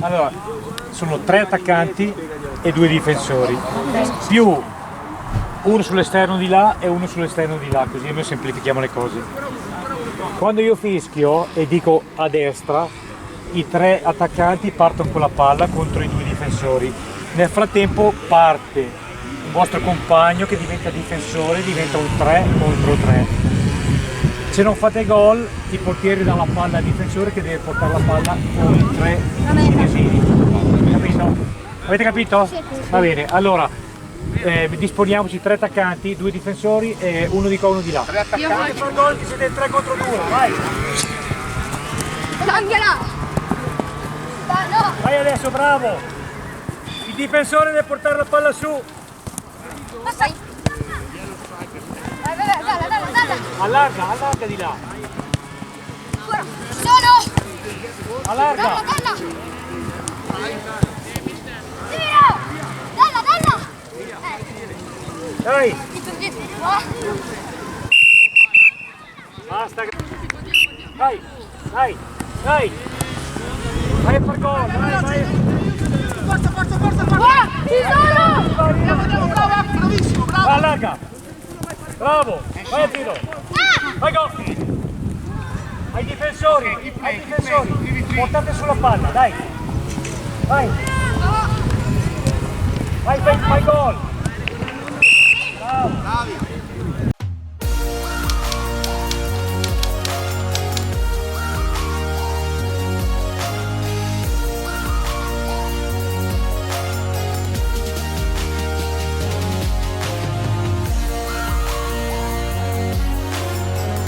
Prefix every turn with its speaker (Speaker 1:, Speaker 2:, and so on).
Speaker 1: Allora, sono 3 attaccanti e 2 difensori, più uno sull'esterno di là e uno sull'esterno di là, così noi semplifichiamo le cose. Quando io fischio e dico a destra, i 3 attaccanti partono con la palla contro i 2 difensori. Nel frattempo parte il vostro compagno che diventa difensore, diventa un 3 contro 3. Se non fate gol, i portieri danno la palla al difensore che deve portare la palla con i 3 cinesini. Capito? Avete capito? Va bene, allora disponiamoci 3 attaccanti, 2 difensori e uno di qua, uno di là. 3 attaccanti per gol, che siete 3 contro 2, vai! Vai adesso, bravo! Il difensore deve portare la palla su! Allarga, allarga di là!
Speaker 2: Sono!
Speaker 1: Allarga!
Speaker 2: Dalla! Tiro! Dalla!
Speaker 1: Dai! Basta! Vai! Vai! Vai! Vai a far gol! Vai!
Speaker 2: Forza! Ci sono!
Speaker 3: Bravo, bravissimo, bravo!
Speaker 1: Allarga! Bravo! Vai a tiro! Vai gol! Ai difensori! Portate sulla palla, dai! Vai! Vai, fai gol! Bravo!